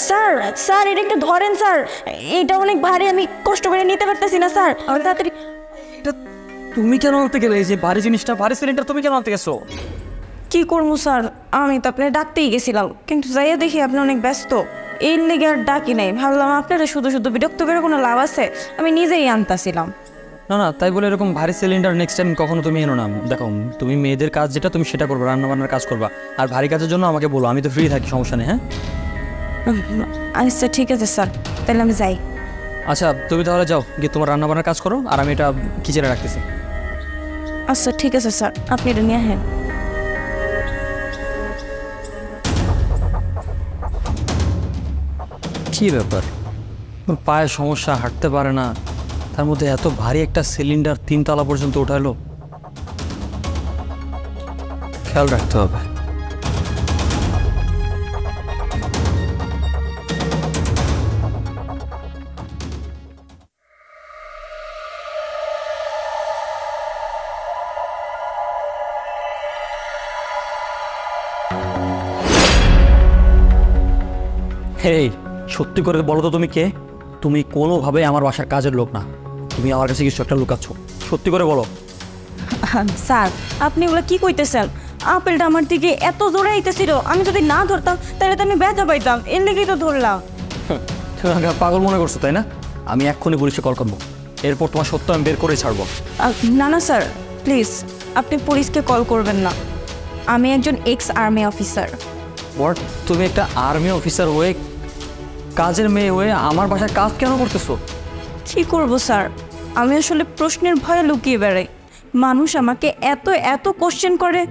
Sir sir এটা একটু ধরেন স্যার, এটা অনেক ভারী, আমি কষ্ট করে নিতে পারতেছি না স্যার, তাড়াতাড়ি। এটা তুমি কেন আনতে গেলে? এই যে ভারী জিনিসটা, ভারী সিলিন্ডার তুমি কেন আনতে গেছো? কি করবো স্যার, আমি তো আপনার ডাকতেই গেছিলাম, কিন্তু যাইয়া দেখি আপনি অনেক ব্যস্ত, এর লেগে আর ডাকি নাই। ভাবলাম আপনারা শুধু শুধু বিরক্ত করে কোনো লাভ আছে, আমি নিজেই আনতাছিলাম। না না, তাই বলে এরকম ভারী সিলিন্ডার নেক্সট টাইম কখনো তুমি এনো না। দেখো, তুমি মেয়েদের কাজ যেটা তুমি সেটা করবে, রান্না বান্নার কাজ করবা, আর ভারী কাজের জন্য আমাকে বলো, আমি তো ফ্রি থাকি, সমস্যা নেই। হ্যাঁ আচ্ছা ঠিক আছে স্যার, তাহলে আমি যাই। আচ্ছা তুমি তাহলে যাও, গিয়ে তোমার রান্না বান্নার কাজ করো, আর আমি এটা কিচেনে রাখতেছি। আচ্ছা ঠিক আছে স্যার, আপনি এটা নিয়ে আসেন। কী ব্যাপার, ওর পায়ে সমস্যা, হাঁটতে পারে না, তার মধ্যে এত ভারী একটা সিলিন্ডার 3 তলা পর্যন্ত উঠালো। খেয়াল রাখতে হবে। এই সত্যি করে বলো তো, তুমি কে? তুমি কোনোভাবে আমার বাসার কাজের লোক না, তুমি আমার কাছে কিছু একটা লুকাচ্ছ, সত্যি করে বলো। স্যার আপনি ওগুলো কি কইতেছেন? আপেলটা আমার দিকে এত জোরে আইতেছিল, আমি যদি না ধরতাম তাহলে তো আমি ব্যথা পাইতাম, এর লেগেই তো ধরলাম। তুমি আমাকে পাগল মনে করছো তাই না? আমি এক্ষুনি পুলিশে কল করবো, এরপর তোমার সত্য আমি বের করে ছাড়বো। না না স্যার, প্লিজ আপনি পুলিশকে কল করবেন না, আমি একজন এক্স আর্মি অফিসার। হোয়াট? তুমি একটা আর্মি অফিসার হয়ে, কাজের মেয়ে হয়ে আমার বাসায় কাজ কেন করতেছো? কী করবো স্যার, আমি আসলে প্রশ্নের ভয়ে লুকিয়ে বেড়াই। মানুষ আমাকে এত এত কোশ্চেন করে,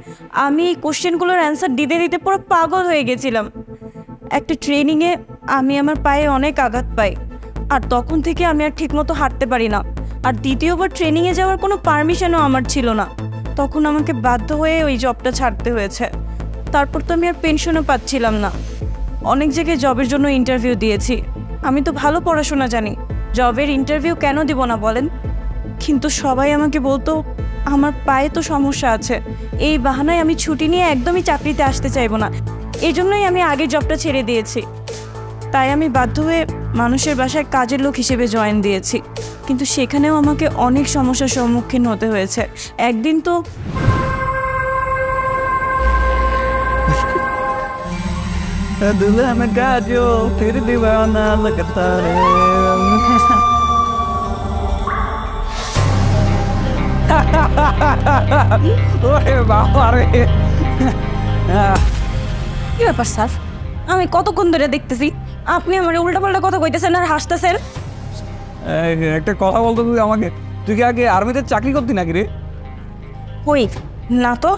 আমি এই কোশ্চেনগুলোর অ্যান্সার দিতে দিতে পুরো পাগল হয়ে গেছিলাম। একটা ট্রেনিংয়ে আমি আমার পায়ে অনেক আঘাত পাই, আর তখন থেকে আমি আর ঠিকমতো হাঁটতে পারি না। আর দ্বিতীয়বার ট্রেনিংয়ে যাওয়ার কোনো পারমিশনও আমার ছিল না, তখন আমাকে বাধ্য হয়ে ওই জবটা ছাড়তে হয়েছে। তারপর তো আমি আর পেনশনও পাচ্ছিলাম না। অনেক জায়গায় জবের জন্য ইন্টারভিউ দিয়েছি, আমি তো ভালো পড়াশোনা জানি, জবের ইন্টারভিউ কেন দিব না বলেন? কিন্তু সবাই আমাকে বলতো আমার পায়ে তো সমস্যা আছে, এই বাহানায় আমি ছুটি নিয়ে একদমই চাকরিতে আসতে চাইবো না, এই জন্যই আমি আগের জবটা ছেড়ে দিয়েছি। তাই আমি বাধ্য হয়ে মানুষের বাসায় কাজের লোক হিসেবে জয়েন দিয়েছি, কিন্তু সেখানেও আমাকে অনেক সমস্যার সম্মুখীন হতে হয়েছে। একদিন তো दूल्हा में गाजो फिर दीवाना लगता है। ওরে বাবা রে, কি ব্যাপার স্যার, আমি কতক্ষণ ধরে দেখতেছি আপনি আমার উল্টাপাল্টা কথা কইতেছেন আর হাসতেছেন। একটা কথা বলতো তুই আমাকে, তুই কি আগে আর্মিতে চাকরি করতি নাকি রে? কই না তো।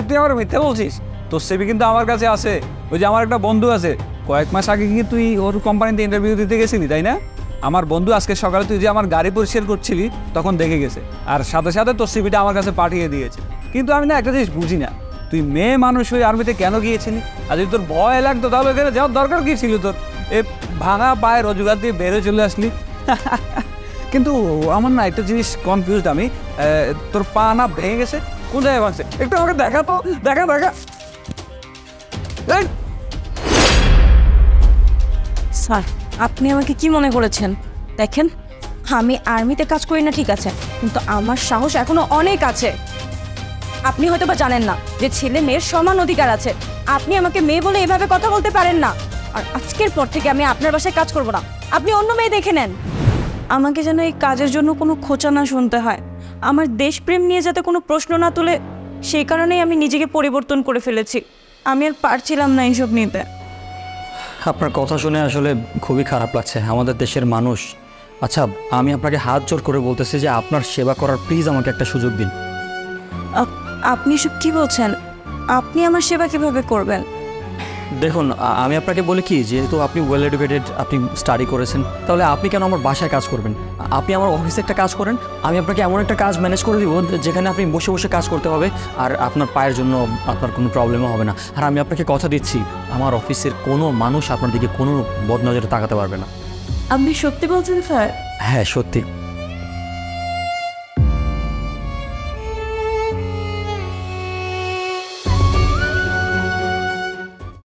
তুই আমার মিথ্যে বলছিস? তোর সেবি কিন্তু আমার কাছে আছে। ওই যে আমার একটা বন্ধু আছে, কয়েক মাস আগে কি তুই ওর কোম্পানিতে ইন্টারভিউ দিতে গেছিলি তাই না? আমার বন্ধু আজকে সকালে তুই যে আমার গাড়ি পরিষ্কার করছিলি তখন দেখে গেছে, আর সাথে সাথে তোর সিভিটা আমার কাছে পাঠিয়ে দিয়েছে। কিন্তু আমি না একটা জিনিস বুঝি না, তুই মেয়ে মানুষ হয়ে আর্মিতে কেন গিয়েছিলি? আর যদি তোর ভয় লাগতো তাহলে এখানে যাওয়ার দরকার কী ছিল তোর? এ ভাঙা পায়ে রোজগার দিয়ে বেরোয় চলে আসলি। কিন্তু আমার না একটা জিনিস কনফিউজড আমি, তোর পা না ভেঙে গেছে, কোন জায়গায় ভাঙছে একটু আমাকে দেখা তো, দেখা দেখা। স্যার আপনি আমাকে কি মনে করেছেন? দেখেন আমি আর্মিতে কাজ করি না ঠিক আছে, কিন্তু আমার সাহস এখনো অনেক আছে। আপনি হয়তো বা জানেন না যে ছেলে মেয়ের সমান অধিকার আছে, আপনি আমাকে মেয়ে বলে এভাবে কথা বলতে পারেন না। আর আজকের পর থেকে আমি আপনার বাসায় কাজ করব না, আপনি অন্য মেয়ে দেখে নেন। আমাকে যেন এই কাজের জন্য কোনো খোঁচা না শুনতে হয়, আমার দেশপ্রেম নিয়ে যাতে কোনো প্রশ্ন না তোলে, সেই কারণেই আমি নিজেকে পরিবর্তন করে ফেলেছি। আমি আর পারছিলাম না এইসব নিতে। আপনার কথা শুনে আসলে খুবই খারাপ লাগছে, আমাদের দেশের মানুষ। আচ্ছা আমি আপনাকে হাত জোর করে বলতেছি যে আপনার সেবা করার প্লিজ আমাকে একটা সুযোগ দিন। আপনি সব কী বলছেন? আপনি আমার সেবা কিভাবে করবেন? দেখুন আমি আপনাকে বলি কি, যেহেতু আপনি ওয়েল এডুকেটেড, আপনি স্টাডি করেছেন, তাহলে আপনি কেন আমার বাসায় কাজ করবেন? আপনি আমার অফিসে একটা কাজ করেন, আমি আপনাকে এমন একটা কাজ ম্যানেজ করে দিব যেখানে আপনি বসে বসে কাজ করতে হবে, আর আপনার পায়ের জন্য আপনার কোনো প্রবলেমও হবে না। আর আমি আপনাকে কথা দিচ্ছি, আমার অফিসের কোনো মানুষ আপনার দিকে কোনো বদনজরে তাকাতে পারবে না। আপনি সত্যি বলছেন স্যার? হ্যাঁ সত্যি।